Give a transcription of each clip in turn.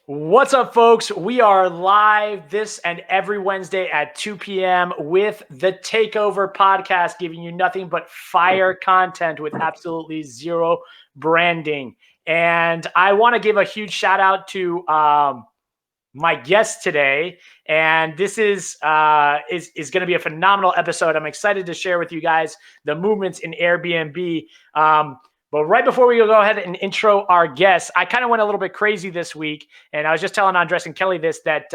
What's up, folks? We are live this and every Wednesday at 2 p.m. with the Takeover podcast, giving you nothing but fire content with absolutely zero branding. And I want to give a huge shout out to my guest today, and this is going to be a phenomenal episode. I'm excited to share with you guys the movements in Airbnb. But right before we go ahead and intro our guests, I kind of went a little bit crazy this week. And I was just telling Andres and Kelly this, that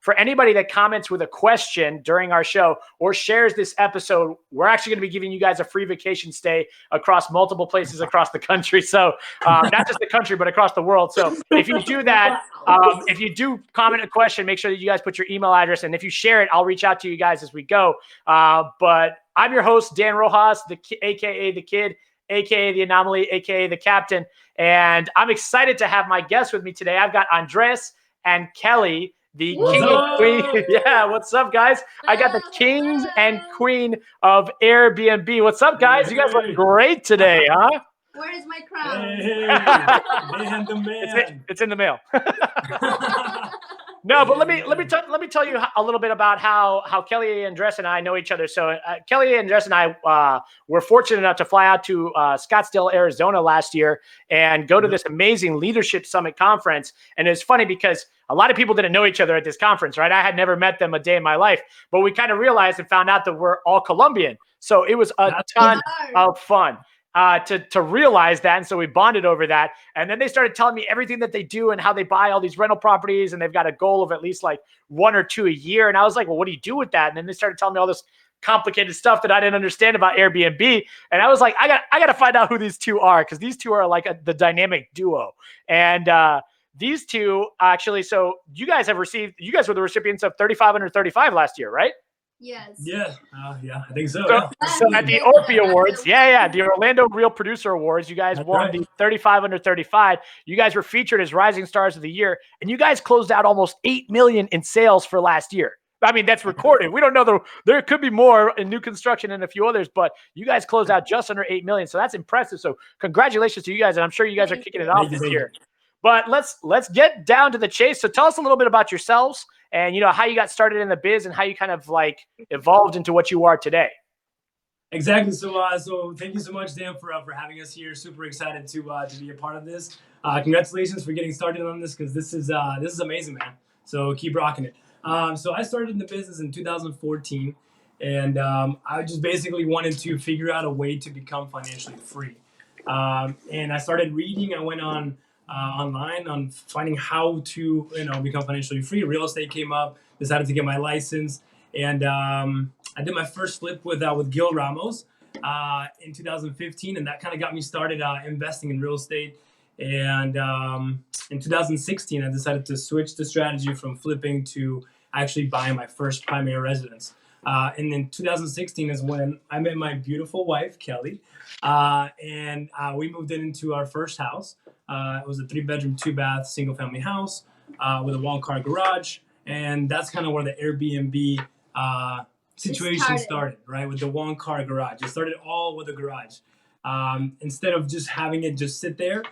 for anybody that comments with a question during our show or shares this episode, we're actually going to be giving you guys a free vacation stay across multiple places across the country. So not just the country, but across the world. So if you do that, if you do comment a question, make sure that you guys put your email address. And if you share it, I'll reach out to you guys as we go. But I'm your host, Dan Rojas, aka The Kid, aka The Anomaly, aka The Captain. And I'm excited to have my guests with me today. I've got Andres and Kelly, the king and queen. Yeah, what's up, guys? I got the kings and queen of Airbnb. What's up, guys? You guys look great today, huh? Where is my crown? Hey, man, the man. It's in the mail. No, but let me tell you a little bit about how Kelly Andres and I know each other. So Kelly Andres and I were fortunate enough to fly out to Scottsdale, Arizona last year and go to this amazing Leadership Summit conference. And it's funny because a lot of people didn't know each other at this conference, right? I had never met them a day in my life, but we kind of realized and found out that we're all Colombian. So it was a ton of fun. To realize that. And so we bonded over that. And then they started telling me everything that they do and how they buy all these rental properties. And they've got a goal of at least like 1 or 2 a year. And I was like, well, what do you do with that? And then they started telling me all this complicated stuff that I didn't understand about Airbnb. And I was like, I got to find out who these two are, because these two are like the dynamic duo. And these two actually, so you guys were the recipients of 35 under 35 last year, right? Yes. Yeah, I think so. So at the Opie Awards, the Orlando Real Producer Awards, you guys won the 35 under 35. You guys were featured as Rising Stars of the Year, and you guys closed out almost $8 million in sales for last year. I mean, that's recorded. We don't know there could be more in new construction and a few others, but you guys closed out just under 8 million. So that's impressive. So congratulations to you guys, and I'm sure you guys are kicking it off this year. But let's get down to the chase. So tell us a little bit about yourselves and, how you got started in the biz and how you kind of like evolved into what you are today. Exactly. So thank you so much, Dan, for having us here. Super excited to be a part of this. Congratulations for getting started on this, because this is amazing, man. So keep rocking it. So I started in the business in 2014, and I just basically wanted to figure out a way to become financially free. And I started reading. I went on online on finding how to become financially free. Real estate came up, decided to get my license, and I did my first flip with Gil Ramos in 2015, and that kind of got me started investing in real estate. And in 2016 I decided to switch the strategy from flipping to actually buying my first primary residence. And in 2016 is when I met my beautiful wife, Kelly, and we moved into our first house. It was a 3-bedroom, 2-bath, single-family house with a 1-car garage, and that's kind of where the Airbnb situation started, right? With the 1-car garage. It started all with a garage. Instead of just having it just sit there,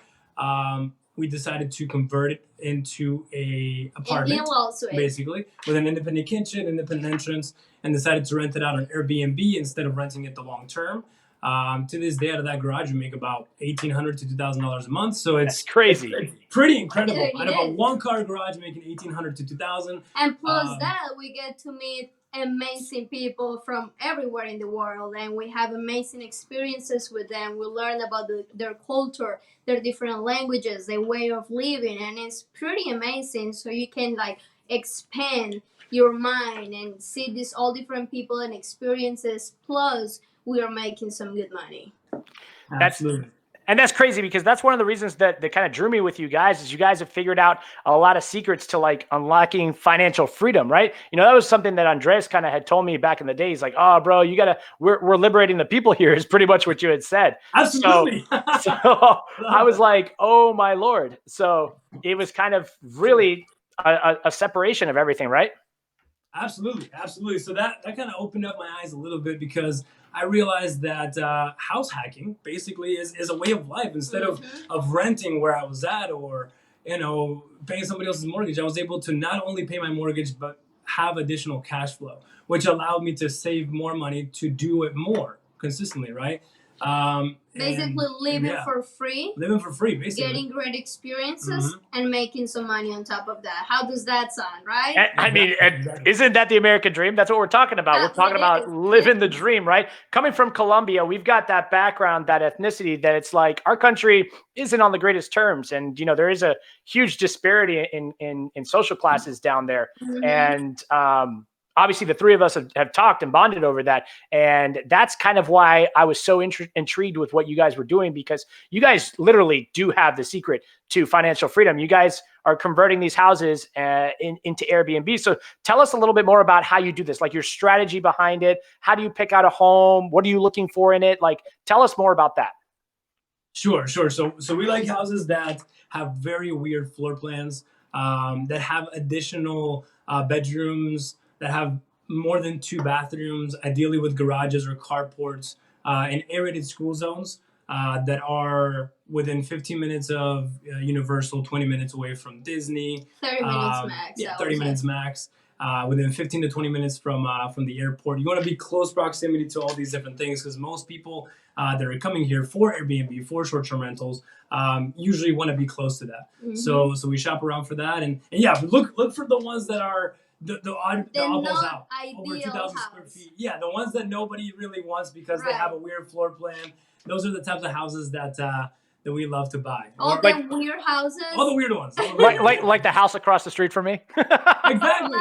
we decided to convert it into a apartment, basically, with an independent kitchen, independent entrance, and decided to rent it out on Airbnb instead of renting it the long term. To this day, out of that garage, we make about $1,800 to $2,000 a month. So it's crazy. It's pretty incredible. Out of a 1-car garage, making $1,800 to $2,000. And plus that, we get to meet amazing people from everywhere in the world, and we have amazing experiences with them. We learn about their culture, their different languages, their way of living, and it's pretty amazing. So you can like expand your mind and see these all different people and experiences. Plus, we are making some good money. Absolutely. And that's crazy, because that's one of the reasons that kind of drew me with you guys, is you guys have figured out a lot of secrets to like unlocking financial freedom, right? That was something that Andres kind of had told me back in the day. He's like, oh, bro, we're liberating the people here, is pretty much what you had said. Absolutely. So I was like, oh my Lord. So it was kind of really a separation of everything, right? Absolutely. So that kind of opened up my eyes a little bit, because I realized that house hacking basically is a way of life. Instead of renting where I was at, or paying somebody else's mortgage, I was able to not only pay my mortgage, but have additional cash flow, which allowed me to save more money to do it more consistently, right? Basically living for free, basically getting great experiences, and making some money on top of that. How does that sound, right? I mean, isn't that the American dream? That's what we're talking about. We're talking about living the dream, right? Coming from Colombia, we've got that background, that ethnicity, that it's like our country isn't on the greatest terms, and there is a huge disparity in social classes down there, and obviously the three of us have talked and bonded over that. And that's kind of why I was so intrigued with what you guys were doing, because you guys literally do have the secret to financial freedom. You guys are converting these houses into Airbnb. So tell us a little bit more about how you do this, like your strategy behind it. How do you pick out a home? What are you looking for in it? Like, tell us more about that. Sure. So we like houses that have very weird floor plans, that have additional bedrooms, that have more than 2 bathrooms, ideally with garages or carports, and aerated school zones that are within 15 minutes of Universal, 20 minutes away from Disney. 30 minutes max. Yeah, 30 minutes max. Within 15 to 20 minutes from the airport. You want to be close proximity to all these different things, because most people that are coming here for Airbnb, for short-term rentals, usually want to be close to that. So we shop around for that, and yeah, look for the ones that are the oddballs out, over 2,000 square feet. Yeah, the ones that nobody really wants because they have a weird floor plan. Those are the types of houses that we love to buy. All the weird houses. All the weird ones. Like the house across the street from me. Exactly.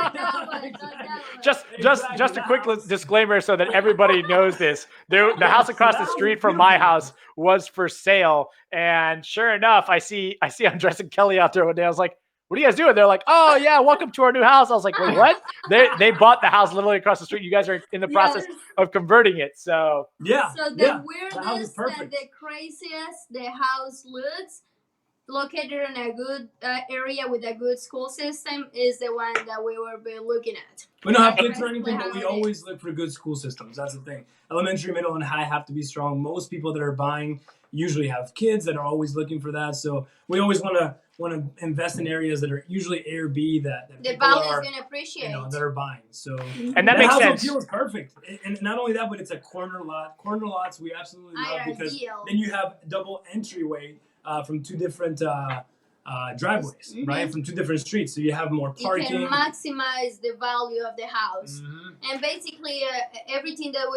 Just a quick disclaimer so that everybody knows this. The house across the street from my house was for sale, and sure enough, I see Andres and Kelly out there one day. I was like, "What are you guys doing?" They're like, "Oh yeah, welcome to our new house." I was like, "Wait, what?" They bought the house literally across the street. You guys are in the process of converting it. So So the weirdest and the craziest the house looks, located in a good area with a good school system, is the one that we were looking at. We don't have kids or anything, but we always look for good school systems. That's the thing. Elementary, middle, and high have to be strong. Most people that are buying usually have kids that are always looking for that. So we always want to invest in areas that are usually Airbnb that the value is going to appreciate. That are buying. So and that makes sense. Feels perfect. And not only that, but it's a corner lot. Corner lots we absolutely love, because then you have double entryway from 2 different driveways, right? From 2 different streets, so you have more parking. You can maximize the value of the house, and basically everything that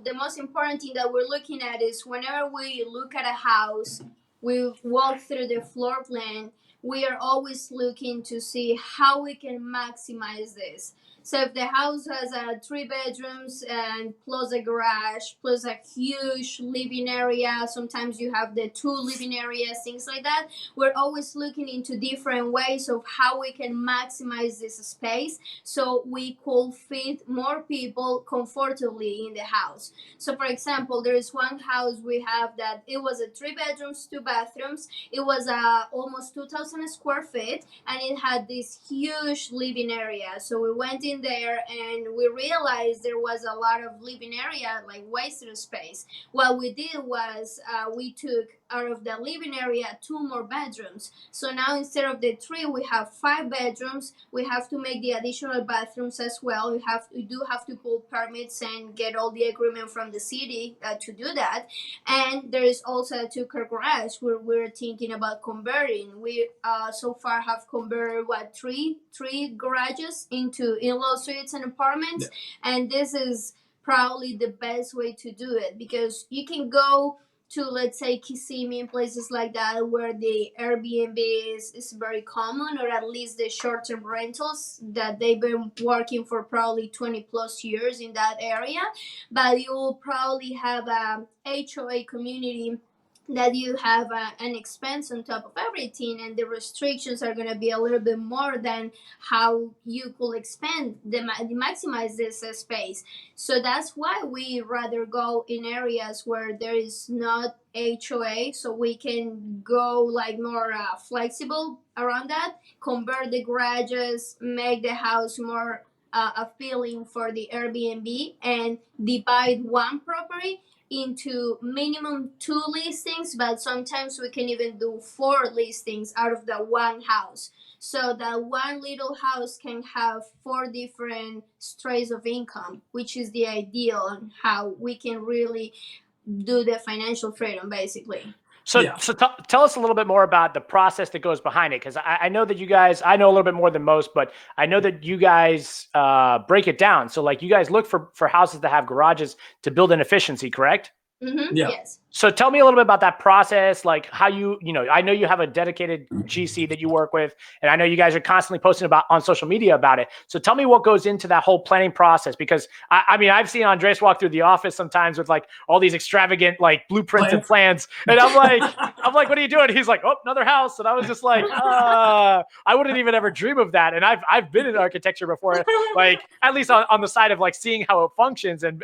the most important thing that we're looking at is whenever we look at a house, we walk through the floor plan. We are always looking to see how we can maximize this. So if the house has 3 bedrooms and plus a garage, plus a huge living area, sometimes you have the 2 living areas, things like that. We're always looking into different ways of how we can maximize this space so we could fit more people comfortably in the house. So for example, there is one house we have that it was a 3 bedrooms, 2 bathrooms. It was almost 2,000 square feet, and it had this huge living area. So we went in there and we realized there was a lot of living area, like wasted space. What we did was we took out of the living area 2 more bedrooms. So now instead of the 3, we have 5 bedrooms. We have to make the additional bathrooms as well. We do have to pull permits and get all the agreement from the city to do that. And there is also a 2-car garage where we're thinking about converting. We so far have converted three garages into in-law suites and apartments, and this is probably the best way to do it, because you can go to, let's say, Kissimmee and places like that where the Airbnb is very common, or at least the short-term rentals that they've been working for probably 20 plus years in that area. But you will probably have a HOA community that you have an expense on top of everything, and the restrictions are going to be a little bit more than how you could expand maximize this space. So that's why we rather go in areas where there is not HOA, so we can go like more flexible around that, convert the garages, make the house more appealing for the Airbnb, and divide one property into minimum 2 listings, but sometimes we can even do 4 listings out of the one house. So that one little house can have 4 different streams of income, which is the ideal on how we can really do the financial freedom, basically. So, tell us a little bit more about the process that goes behind it, because I know that you guys, I know a little bit more than most, but I know that you guys break it down. So, like, you guys look for houses that have garages to build in efficiency, correct? Yes. So tell me a little bit about that process, like how I know you have a dedicated GC that you work with, and I know you guys are constantly posting about on social media about it. So tell me what goes into that whole planning process, because I mean, I've seen Andres walk through the office sometimes with like all these extravagant like blueprints and plans, and I'm like, what are you doing? He's like, oh, another house, and I was just like, I wouldn't even ever dream of that. And I've been in architecture before, like at least on the side of like seeing how it functions and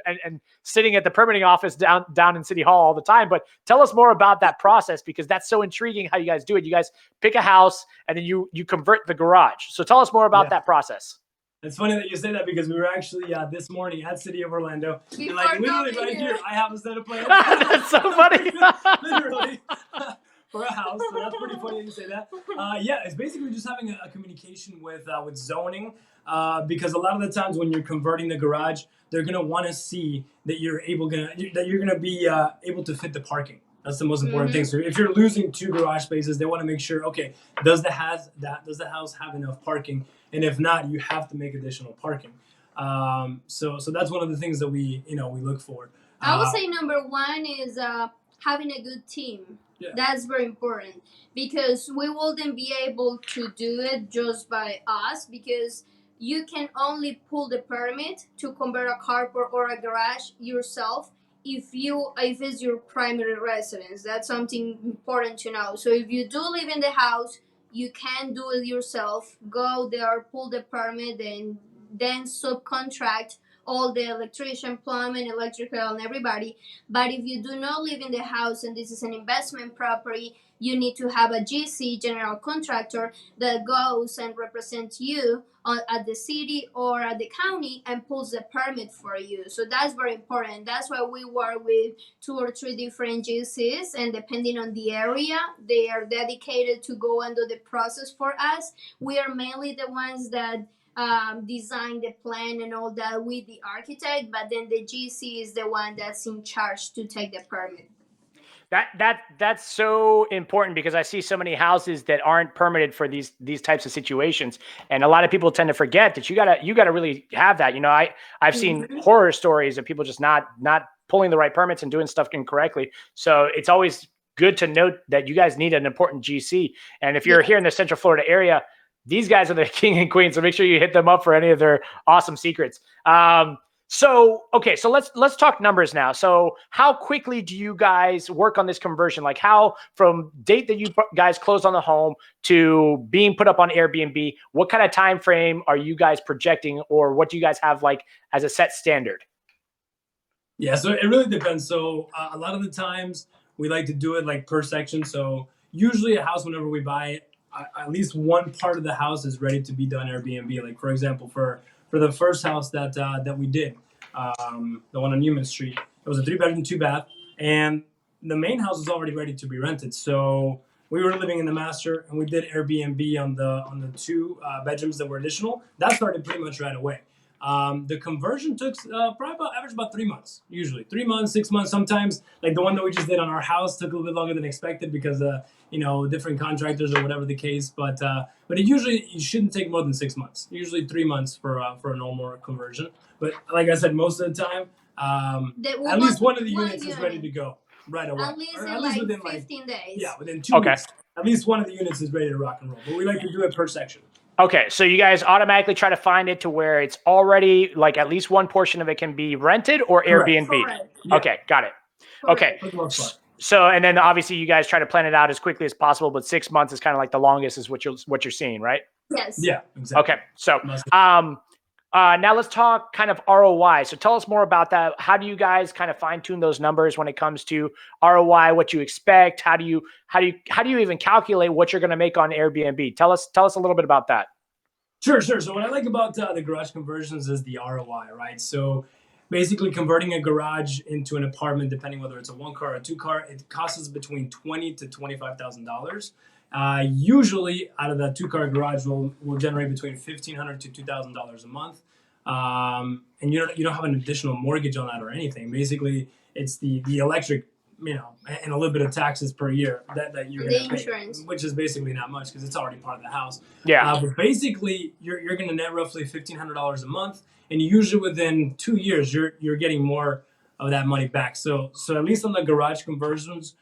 sitting at the permitting office down in City Hall all the time. But tell us more about that process, because that's so intriguing how you guys do it. You guys pick a house and then you convert the garage. So tell us more about that process. It's funny that you say that, because we were actually this morning at City of Orlando, and like literally right here, I have a set of plans. That's so funny. Literally. For a house, so that's pretty funny that you say that. Yeah, it's basically just having a communication with zoning, because a lot of the times when you're converting the garage, they're gonna want to see that you're gonna be able to fit the parking. That's the most important thing. So if you're losing 2 garage spaces, they want to make sure, okay, does the house have enough parking? And if not, you have to make additional parking. So that's one of the things that we look for. I would say number 1 is having a good team. Yeah. That's very important, because we wouldn't be able to do it just by us, because you can only pull the permit to convert a carport or a garage yourself if it's your primary residence. That's something important to know. So if you do live in the house, you can do it yourself. Go there, pull the permit, and then subcontract all the electrician, plumbing, electrical, and everybody. But if you do not live in the house and this is an investment property, you need to have a GC, general contractor, that goes and represents you at the city or at the county and pulls the permit for you. So that's very important. That's why we work with 2 or 3 different GCs, and depending on the area, they are dedicated to go and do the process for us. We are mainly the ones that design the plan and all that with the architect, but then the GC is the one that's in charge to take the permit. That's so important, because I see so many houses that aren't permitted for these types of situations, and a lot of people tend to forget that you gotta really have that. I've seen horror stories of people just not pulling the right permits and doing stuff incorrectly. So it's always good to note that you guys need an important GC, and if you're here in the Central Florida area, these guys are the king and queen. So make sure you hit them up for any of their awesome secrets. So let's talk numbers now. So how quickly do you guys work on this conversion? Like, how from date that you guys closed on the home to being put up on Airbnb, what kind of time frame are you guys projecting, or what do you guys have like as a set standard? Yeah, so it really depends. So a lot of the times we like to do it like per section. So usually a house, whenever we buy it, at least one part of the house is ready to be done Airbnb. Like, for example, for the first house that we did, the one on Newman Street, it was a 3-bedroom, 2-bath, and the main house was already ready to be rented. So we were living in the master, and we did Airbnb on the 2 bedrooms that were additional. That started pretty much right away. The conversion took probably average about 3 months, usually 3 months, 6 months. Sometimes, like the one that we just did on our house, took a little bit longer than expected because different contractors or whatever the case. But it shouldn't take more than 6 months. Usually 3 months for a normal conversion. But like I said, most of the time, at least one of the units is ready to go right away. At least within 15 days. Yeah, within 2 weeks. At least one of the units is ready to rock and roll. But we like to do it per section. Okay, so you guys automatically try to find it to where it's already like at least one portion of it can be rented or Airbnb. Correct. Yeah. Okay, got it. Correct. Okay. So, and then obviously you guys try to plan it out as quickly as possible, but 6 months is kind of like the longest is what you're seeing, right? Yes. Yeah, exactly. Okay. So, now let's talk kind of ROI. So tell us more about that. How do you guys kind of fine tune those numbers when it comes to ROI, what you expect? How do you even calculate what you're going to make on Airbnb? Tell us a little bit about that. Sure. So what I like about the garage conversions is the ROI, right? So basically converting a garage into an apartment, depending whether it's a 1-car or a 2-car, it costs us between $20,000 to $25,000. Usually, out of that 2-car garage, will generate between $1,500 to $2,000 a month, and you don't have an additional mortgage on that or anything. Basically, it's the electric, and a little bit of taxes per year that you're going to pay, which is basically not much because it's already part of the house. Yeah. But basically, you're going to net roughly $1,500 a month, and usually within 2 years, you're getting more of that money back. So at least on the garage conversions,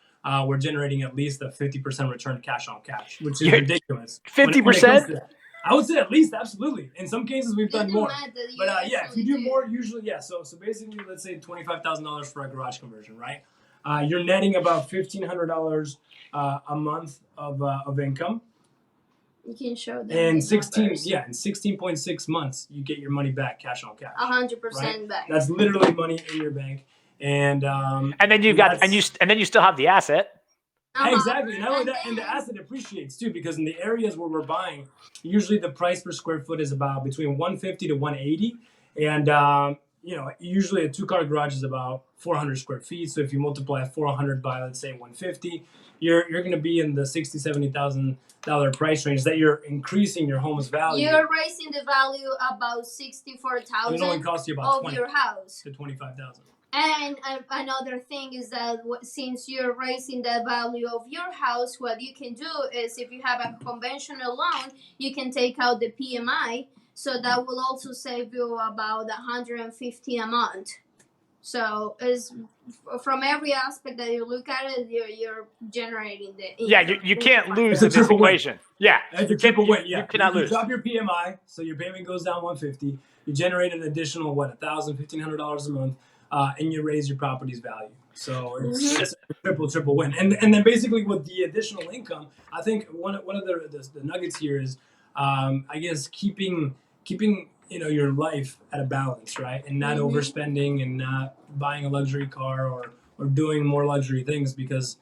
we're generating at least a 50% return cash on cash, which is ridiculous. 50%? I would say at least, absolutely. In some cases, we've done more. But if you do more, usually, So basically, let's say $25,000 for a garage conversion, right? You're netting about $1,500 a month of income. You can show them. And 16.6 months, you get your money back, cash on cash. 100% back. That's literally money in your bank. And then you've got and then you still have the asset. Exactly. Not only that, and the asset appreciates too, because in the areas where we're buying, usually the price per square foot is about between $150 to $180, and usually a 2-car garage is about 400 square feet. So if you multiply 400 by, let's say, 150, you're going to be in the $60,000-$70,000 price range that you're increasing your home's value. You're raising the value about $64,000 it only costs you about of your house to $25,000. And another thing is that since you're raising the value of your house, what you can do is if you have a conventional loan, you can take out the PMI. So that will also save you about $150 a month. So is from every aspect that you look at it, you're generating the income. Yeah, you can't lose in this equation. Yeah, it's a triple win. Yeah, you cannot lose. Drop your PMI, so your payment goes down $150. You generate an additional $1,000, $1,500 a month, and you raise your property's value. So it's a triple win. And then basically with the additional income, I think one of the nuggets here is, I guess keeping your life at a balance, right? And not overspending and not buying a luxury car or doing more luxury things, because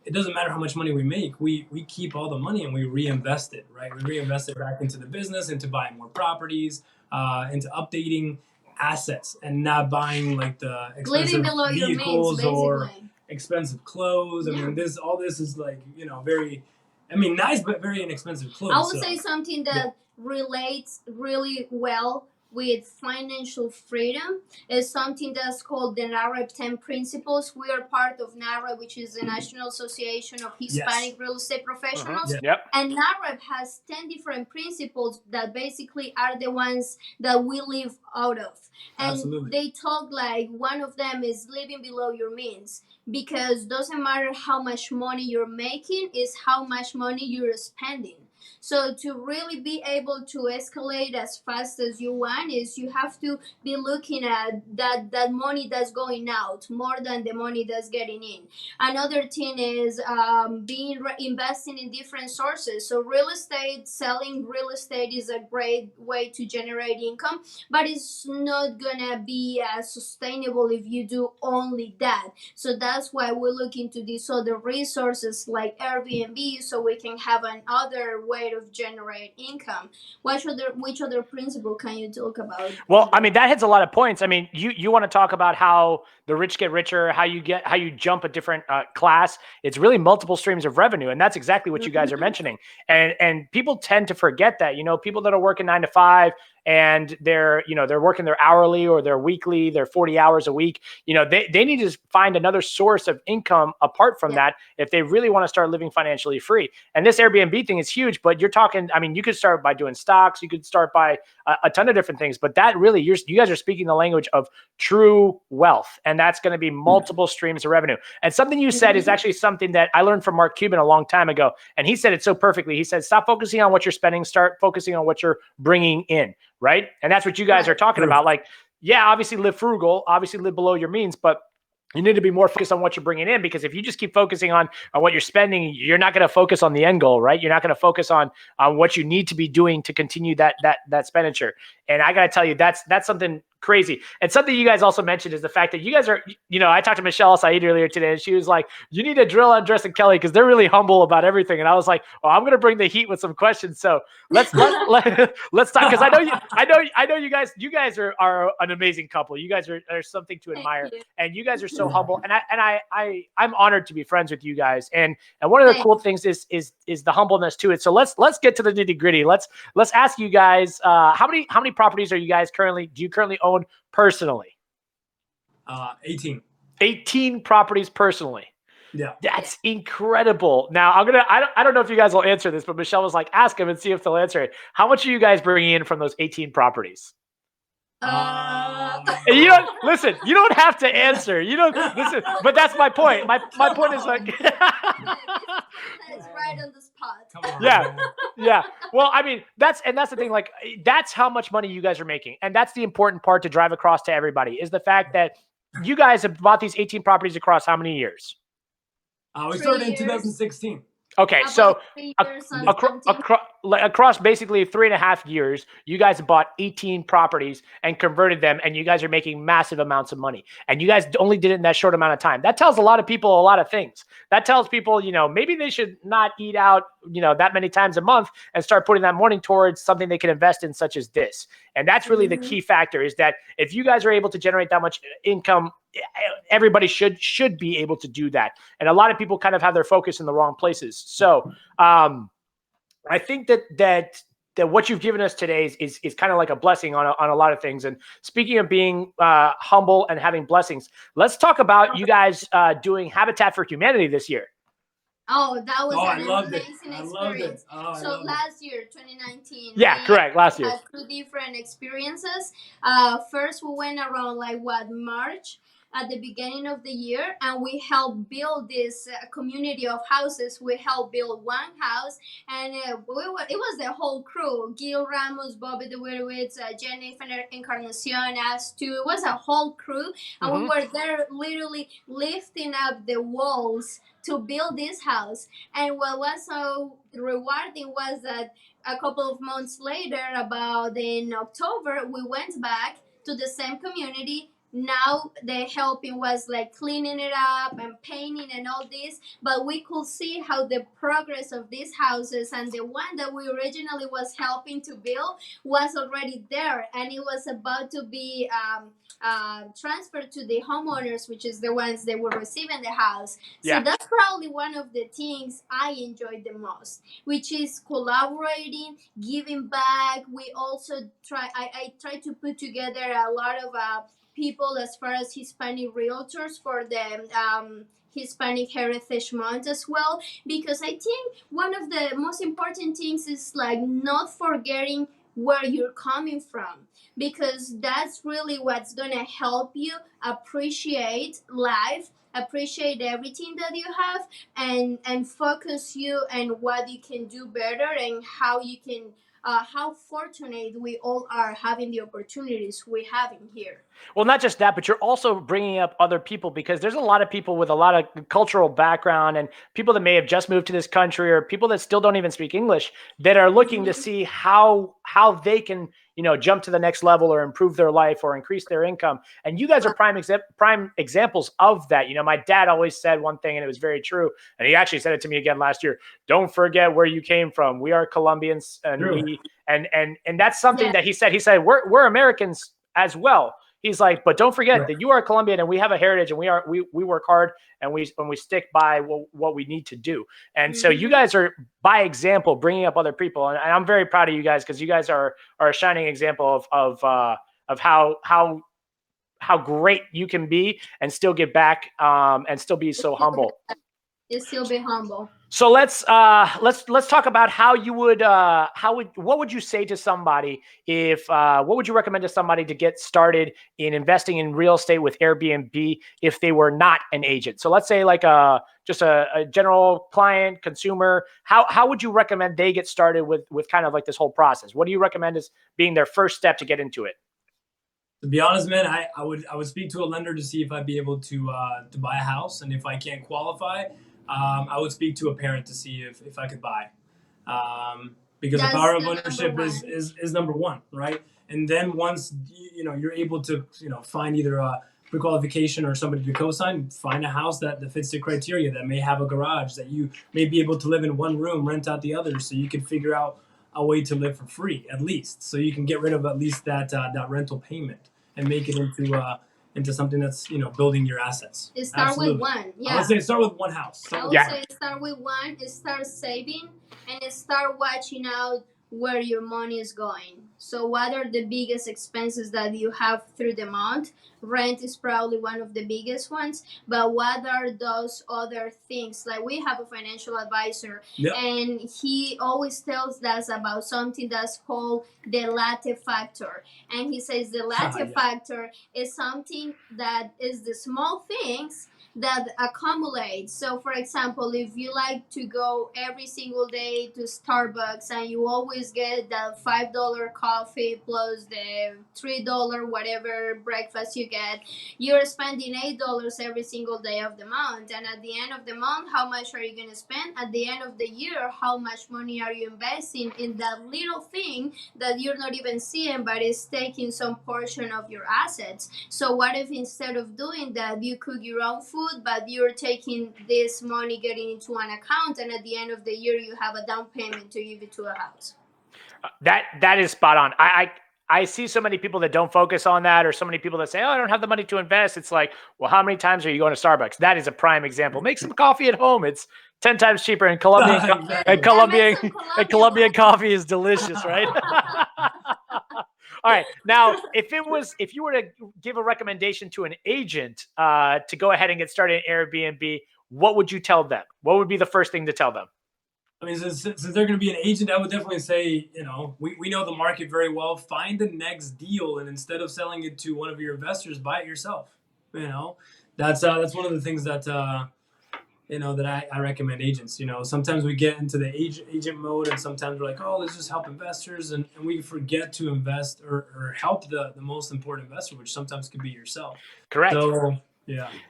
it doesn't matter how much money we make. We keep all the money and we reinvest it, right? We reinvest it back into the business, into buying more properties, into updating assets, and not buying like the expensive vehicles or expensive clothes. I mean, all this is like, very, nice, but very inexpensive clothes. I would say something that relates really well with financial freedom is something that's called the NAREB 10 principles. We are part of NAREB, which is the National Association of Hispanic Real Estate Professionals. And NAREB has 10 different principles that basically are the ones that we live out of. And they talk like one of them is living below your means, because doesn't matter how much money you're making, is how much money you're spending. So to really be able to escalate as fast as you want, is you have to be looking at that money that's going out more than the money that's getting in. Another thing is investing in different sources. So selling real estate is a great way to generate income, but it's not gonna be as sustainable if you do only that. So that's why we look into these other resources like Airbnb, so we can have another way of generate income. Which other principle can you talk about? Well, that hits a lot of points. You want to talk about how the rich get richer, how you jump a different class. It's really multiple streams of revenue, and that's exactly what you guys are mentioning. And people tend to forget that. People that are working 9 to 5 and they're working their hourly or their weekly, their 40 hours a week. They need to find another source of income apart from that if they really want to start living financially free. And this Airbnb thing is huge, but you're talking, you could start by doing stocks, you could start by a ton of different things, but that really, you guys are speaking the language of true wealth, and that's going to be multiple streams of revenue. And something you said is actually something that I learned from Mark Cuban a long time ago, and he said it so perfectly. He said, stop focusing on what you're spending, start focusing on what you're bringing in. Right. And that's what you guys are talking about. Like, obviously live frugal, obviously live below your means, but you need to be more focused on what you're bringing in, because if you just keep focusing on what you're spending, you're not going to focus on the end goal, right? You're not going to focus on what you need to be doing to continue that expenditure. And I got to tell you, that's something crazy. And something you guys also mentioned is the fact that you guys are, I talked to Michelle Said earlier today, and she was like, you need to drill on Dress and Kelly because they're really humble about everything. And I was like, well, I'm going to bring the heat with some questions. So let's talk, because I know you guys are an amazing couple. You guys are something to admire, and you guys are so humble. And I'm honored to be friends with you guys. And one of the cool things is the humbleness to it. So let's get to the nitty gritty. Let's ask you guys, how many properties do you currently own personally? 18. 18 properties personally. Yeah. That's incredible. Now I don't know if you guys will answer this, but Michelle was like, ask them and see if they'll answer it. How much are you guys bringing in from those 18 properties? And you don't have to answer. You don't listen, but that's my point. My point is like that's right on the spot. Come on, yeah. Well, I mean, that's the thing. Like, that's how much money you guys are making, and that's the important part to drive across to everybody is the fact that you guys have bought these 18 properties across how many years? We started in 2016. Okay, so across basically 3.5 years, you guys have bought 18 properties and converted them, and you guys are making massive amounts of money. And you guys only did it in that short amount of time. That tells a lot of people a lot of things. That tells people, maybe they should not eat out, that many times a month and start putting that money towards something they can invest in, such as this. And that's really the key factor is that if you guys are able to generate that much income, everybody should be able to do that. And a lot of people kind of have their focus in the wrong places. So I think that what you've given us today is kind of like a blessing on a lot of things. And speaking of being humble and having blessings, let's talk about you guys doing Habitat for Humanity this year. Oh, that was an amazing experience. So last year, 2019. Yeah, correct. Last year. Had 2 different experiences. First, we went around March at the beginning of the year, and we helped build this community of houses. We helped build one house, and it was the whole crew: Gil Ramos, Bobby DeWitowitz, Jennifer Encarnacion, us two. It was a whole crew, and we were there literally lifting up the walls to build this house. And what was so rewarding was that a couple of months later, about in October, we went back to the same community. Now the helping was cleaning it up and painting and all this, but we could see how the progress of these houses, and the one that we originally was helping to build was already there, and it was about to be transferred to the homeowners, which is the ones that were receiving the house. So that's probably one of the things I enjoyed the most, which is collaborating, giving back. We also I try to put together a lot of people as far as Hispanic realtors for the Hispanic Heritage Month as well, because I think one of the most important things is not forgetting where you're coming from, because that's really what's gonna help you appreciate life, appreciate everything that you have, and focus you on what you can do better and how you can how fortunate we all are having the opportunities we have in here. Well, not just that, but you're also bringing up other people, because there's a lot of people with a lot of cultural background and people that may have just moved to this country, or people that still don't even speak English, that are looking to see how they can, jump to the next level or improve their life or increase their income. And you guys are prime examples of that. My dad always said one thing, and it was very true. And he actually said it to me again last year: don't forget where you came from. We are Colombians, and and that's something that he said. He said, we're Americans as well. He's like, but don't forget that you are Colombian, and we have a heritage, and we work hard, and we stick by what we need to do. And so you guys are, by example, bringing up other people, and I'm very proud of you guys, because you guys are a shining example of how great you can be and still give back, and still be so humble. Still be humble. So let's talk about what would you say to somebody what would you recommend to somebody to get started in investing in real estate with Airbnb if they were not an agent? So let's say just a general client, consumer. How would you recommend they get started with kind of this whole process? What do you recommend as being their first step to get into it? To be honest, man, I would speak to a lender to see if I'd be able to buy a house, and if I can't qualify, I would speak to a parent to see if I could buy, because the power of ownership is number one, right? And then once you're able to find either a pre-qualification or somebody to co-sign, find a house that fits the criteria, that may have a garage, that you may be able to live in one room, rent out the other, so you can figure out a way to live for free at least, so you can get rid of at least that rental payment and make it into something that's building your assets. Start Absolutely. with one. Yeah. I would say start with one house. I would say start with one, start saving, and start watching out where your money is going. So what are the biggest expenses that you have through the month? Rent is probably one of the biggest ones, but what are those other things? Like, we have a financial advisor, and he always tells us about something that's called the latte factor. And he says the latte factor is something that is the small things that accumulate. So for example, if you like to go every single day to Starbucks and you always get that $5 coffee plus the $3 whatever breakfast you get, you're spending $8 every single day of the month. And at the end of the month, how much are you going to spend? At the end of the year, how much money are you investing in that little thing that you're not even seeing, but is taking some portion of your assets? So what if instead of doing that, you cook your own food, but you're taking this money, getting into an account, and at the end of the year you have a down payment to give it to a house? That is spot on. I see so many people that don't focus on that, or so many people that say, oh, I don't have the money to invest. It's like, well, how many times are you going to Starbucks? That is a prime example. Make some coffee at home. It's 10 times cheaper, and Colombian coffee is delicious, right? All right. Now, if you were to give a recommendation to an agent to go ahead and get started in Airbnb, what would you tell them? What would be the first thing to tell them? I mean, since they're going to be an agent, I would definitely say, we know the market very well. Find the next deal, and instead of selling it to one of your investors, buy it yourself. That's one of the things that that I recommend agents. Sometimes we get into the agent mode, and sometimes we're like, oh, let's just help investors, and we forget to invest or help the most important investor, which sometimes could be yourself. Correct. So,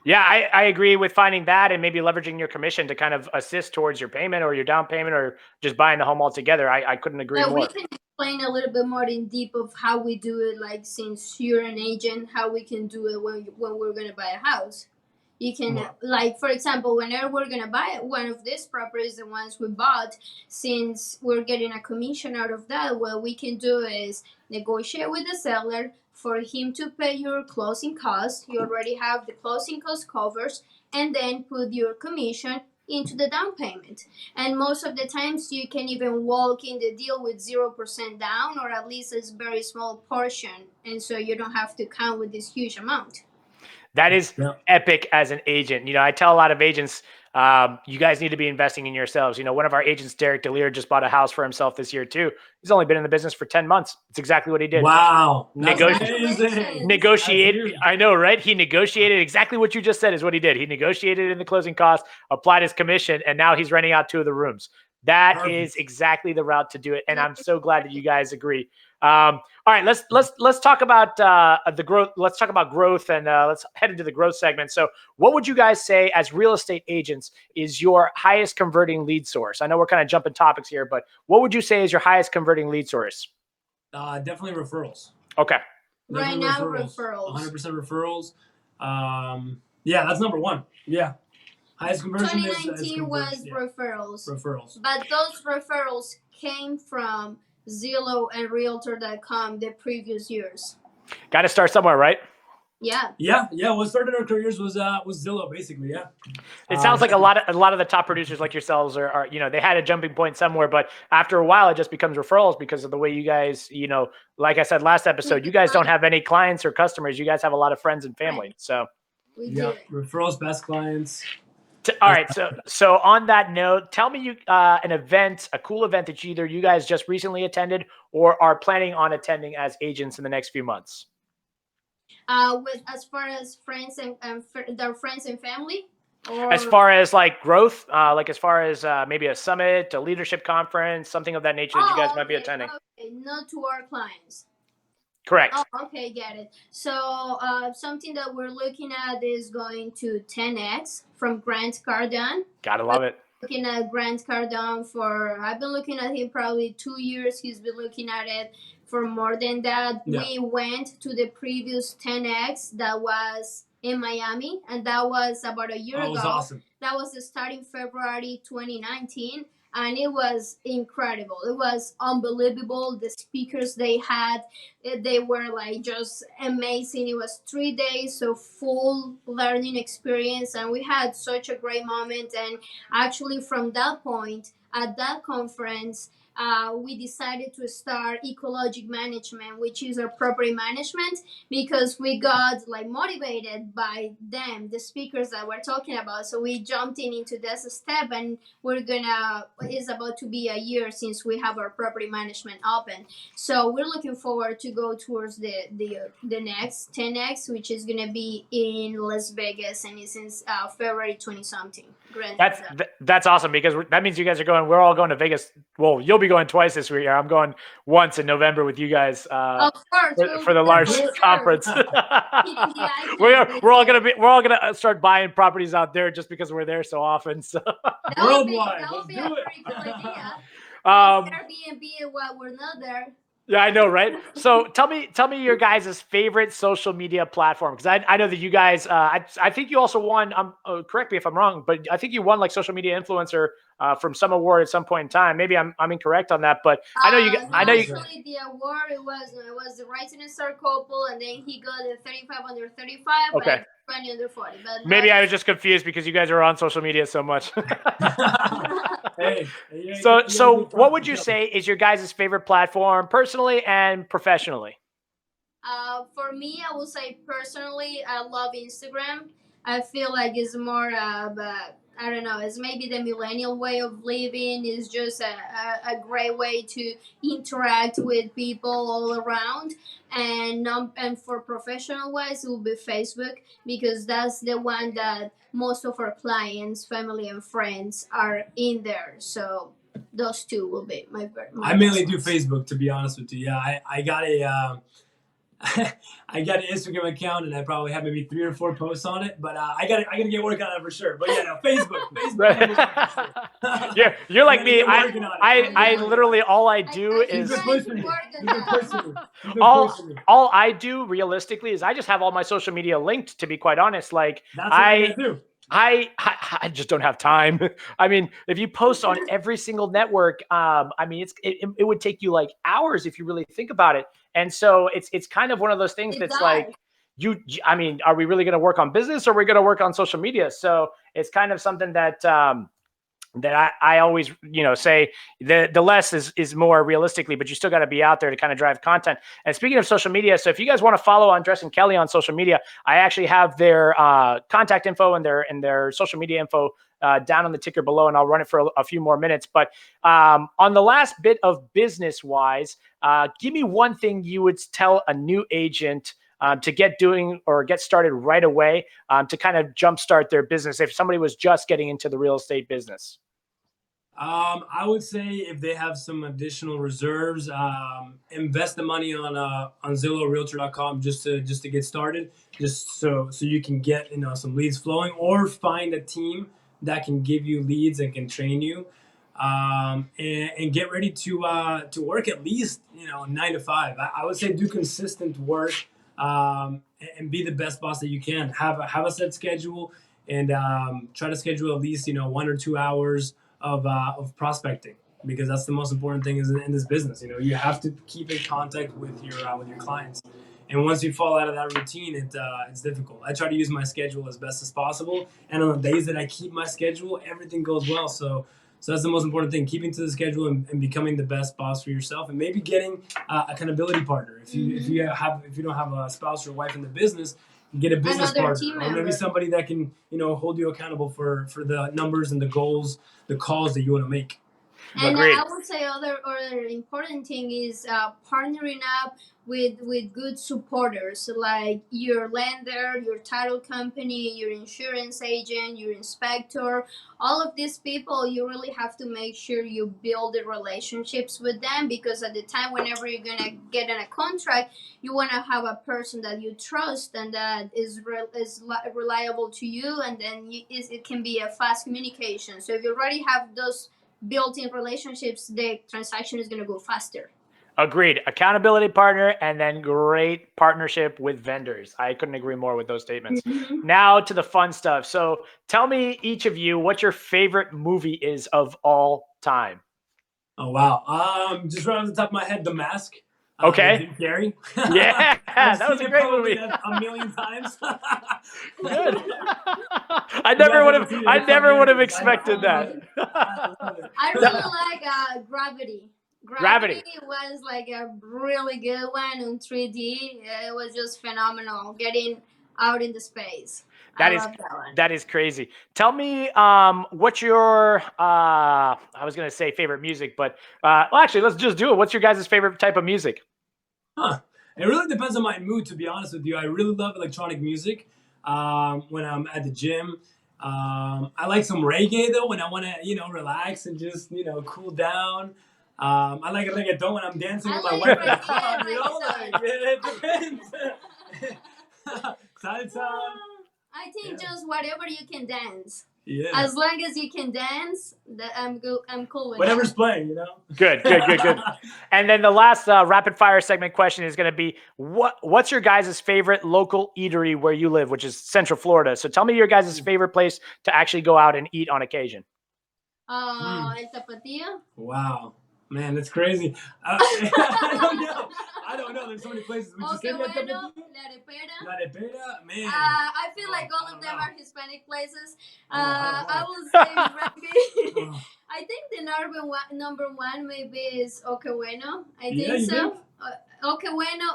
yeah, I agree with finding that, and maybe leveraging your commission to kind of assist towards your payment or your down payment, or just buying the home altogether. I couldn't agree more. We can explain a little bit more in deep of how we do it, like, since you're an agent, how we can do it when we're going to buy a house. You can, like, for example, whenever we're going to buy one of these properties, the ones we bought, since we're getting a commission out of that, what we can do is negotiate with the seller for him to pay your closing costs. You already have the closing cost covers, and then put your commission into the down payment. And most of the times you can even walk in the deal with 0% down, or at least a very small portion, and so you don't have to count with this huge amount. That is epic as an agent. I tell a lot of agents, you guys need to be investing in yourselves. One of our agents, Derek DeLear, just bought a house for himself this year too. He's only been in the business for 10 months. It's exactly what he did. Wow. Negotiated. I know, right? He negotiated exactly what you just said is what he did. He negotiated in the closing costs, applied his commission, and now he's renting out 2 of the rooms. That is exactly the route to do it. And I'm so glad that you guys agree. All right, let's talk about the growth. Let's talk about growth, and let's head into the growth segment. So what would you guys say as real estate agents is your highest converting lead source? I know we're kind of jumping topics here, but what would you say is your highest converting lead source? Definitely referrals. Okay. Right now, referrals. 100% referrals. That's number one. Yeah. Highest conversion 2019 was referrals. Referrals. But those referrals came from Zillow and Realtor.com the previous years. Got to start somewhere, right? Yeah. What started our careers was Zillow, basically. Yeah. It sounds like a lot of the top producers like yourselves are they had a jumping point somewhere, but after a while it just becomes referrals because of the way you guys, like I said last episode, you guys don't have any clients or customers. You guys have a lot of friends and family. So referrals, best clients. All right. So on that note, tell me a cool event that either you guys just recently attended or are planning on attending as agents in the next few months. As far as friends and their friends and family, or as far as like growth, like as far as maybe a summit, a leadership conference, something of that nature that you guys might be attending. Okay, not to our clients. Correct. Oh, okay, get it. So something that we're looking at is going to 10X from Grant Cardone. Gotta love it. looking at Grant Cardone for, I've been looking at him probably 2 years. He's been looking at it for more than that. Yeah. We went to the previous 10X that was in Miami, and that was about a year That ago. was awesome. That was starting February 2019, and it was incredible. It was unbelievable. The speakers they had, they were like just amazing. It was 3 days of full learning experience, and we had such a great moment. And actually, from that point at that conference, we decided to start ecologic management, which is our property management, because we got like motivated by them, the speakers that we're talking about. So we jumped into this step, and it's about to be a year since we have our property management open. So we're looking forward to go towards the next 10X, which is gonna be in Las Vegas, and it's in February 20 something. That's awesome, because that means you guys are going. We're all going to Vegas. Well, you'll be going twice this year. I'm going once in November with you guys of course, for the large conference. we're all gonna start buying properties out there just because we're there so often. So worldwide, that would be a pretty cool idea. Airbnb while we're not there. Yeah, I know, right? So tell me your guys' favorite social media platform, because I know that you guys. I think you also won. Correct me if I'm wrong, but I think you won like social media influencer from some award at some point in time. Maybe I'm incorrect on that, but I know you. No, I know you. actually, the award it was the Rising Star couple, and then he got the 35 under 35, Okay. but 20 under 40. But Maybe I was just confused because you guys are on social media so much. Hey, so what would you say is your guys' favorite platform, personally and professionally? For me, I would say personally, I love Instagram. I feel like it's more of I don't know, it's maybe the millennial way of living. It's just a great way to interact with people all around. And for professional wise, it will be Facebook, because that's the one that most of our clients, family, and friends are in there. So those two will be my I mainly do Facebook, to be honest with you. Yeah, I got a I got an Instagram account, and I probably have maybe 3 or 4 posts on it. But I gotta get work on it for sure. But yeah, no, Facebook. Yeah, you're like me. I literally all I do is all I do realistically is I just have all my social media linked. To be quite honest, like that's what I do. I just don't have time. I mean, if you post on every single network, I mean, it would take you like hours if you really think about it. And so it's kind of one of those things that's like, I mean, are we really going to work on business, or are we going to work on social media? So it's kind of something that that I always, say the less is more realistically, but you still got to be out there to kind of drive content. And speaking of social media, so if you guys want to follow Andres and Kelly on social media, I actually have their contact info and their social media info down on the ticker below, and I'll run it for a few more minutes. But on the last bit of business wise, give me one thing you would tell a new agent to get doing or get started right away to kind of jumpstart their business if somebody was just getting into the real estate business. I would say if they have some additional reserves, invest the money on Zillow, Realtor.com just to get started, just so you can get some leads flowing, or find a team that can give you leads and can train you, and get ready to work at least 9 to 5. I would say do consistent work, and be the best boss that you can. Have a set schedule, and try to schedule at least 1 or 2 hours of prospecting, because that's the most important thing in this business. You have to keep in contact with your clients, and once you fall out of that routine, it's difficult. I try to use my schedule as best as possible, and on the days that I keep my schedule, everything goes well. So that's the most important thing: keeping to the schedule and becoming the best boss for yourself, and maybe getting accountability partner. If you don't have a spouse or wife in the business, get a business partner, or maybe somebody that can hold you accountable for the numbers and the goals, the calls that you want to make. And Agreed. I would say other important thing is partnering up with good supporters like your lender, your title company, your insurance agent, your inspector. All of these people, you really have to make sure you build the relationships with them, because at the time whenever you're gonna get in a contract, you want to have a person that you trust and that is reliable to you, and then it can be a fast communication. So if you already have those built-in relationships, the transaction is going to go faster. Agreed. Accountability partner, and then great partnership with vendors. I couldn't agree more with those statements. Mm-hmm. Now to the fun stuff. So tell me, each of you, what your favorite movie is of all time. Oh wow! Just right off the top of my head, The Mask. Okay. Jim Carrey. Yeah, I've that was seen a it great probably movie. a million times. Good. I You guys never would haven't have. seen it, I it's never would have hilarious. expected I love that. it. I love it. I really like Gravity. Gravity. Was like a really good one on 3D. It was just phenomenal getting out into space. I love that one. That is crazy. Tell me, what's your I was gonna say favorite music, but well, actually, let's just do it. What's your guys' favorite type of music? Huh. It really depends on my mood, to be honest with you. I really love electronic music when I'm at the gym. I like some reggae though when I want to, relax and just, cool down. I like reggaeton when I'm dancing with my wife at the club. It depends. Salsa. I think just whatever you can dance. Yeah. As long as you can dance, I'm good. I'm cool with Whatever's that. playing, Good. And then the last rapid fire segment question is going to be, what's your guys' favorite local eatery where you live, which is Central Florida? So tell me your guys' favorite place to actually go out and eat on occasion. El Tapatío. Wow. Man, that's crazy. I don't know. There's so many places. Okay, bueno, La Arepera. La Arepera, man. I feel like all of them are Hispanic places. I will say maybe. I think the number one maybe is Okay Bueno. I think so. Okay Bueno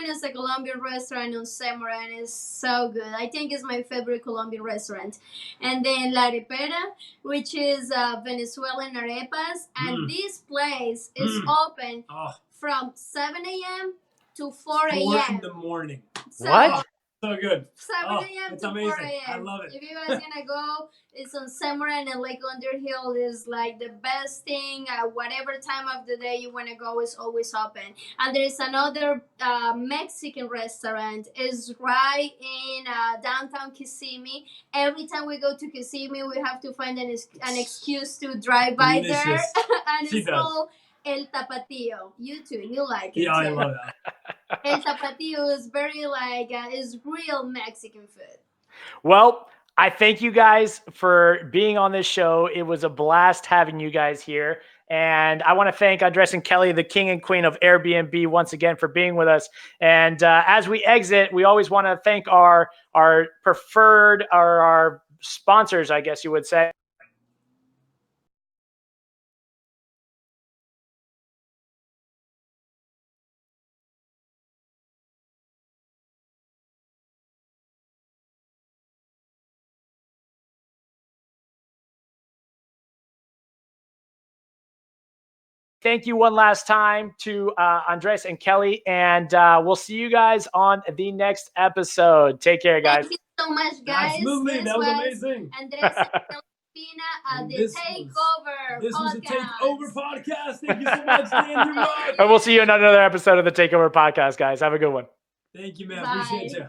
is a Colombian restaurant on Semora and it's so good. I think it's my favorite Colombian restaurant. And then La Arepera, which is Venezuelan arepas. And this place is open from 7 a.m. to 4 a.m. 4 in the morning. So, What? So good. 7 a.m. to 4 a.m. I love it. If you guys gonna go, it's on Semora and Lake Underhill is like the best thing. Whatever time of the day you wanna go is always open. And there is another Mexican restaurant is right in downtown Kissimmee. Every time we go to Kissimmee, we have to find an excuse to drive by there, and it's called El Tapatío. You too, you like it. Yeah, I too. love that. El Tapatío is very is real Mexican food. Well, I thank you guys for being on this show. It was a blast having you guys here. And I want to thank Andres and Kelly, the king and queen of Airbnb, once again for being with us. And as we exit, we always want to thank our preferred, or our sponsors, I guess you would say. Thank you one last time to Andres and Kelly, and we'll see you guys on the next episode. Take care, guys. Thank you so much, guys. Absolutely, that was amazing. Andres and Ospina, the Takeover This podcast. was a Takeover podcast. Thank you so much, Dan. You rock. And we'll see you in another episode of the Takeover podcast, guys. Have a good one. Thank you, man. Bye. Appreciate you.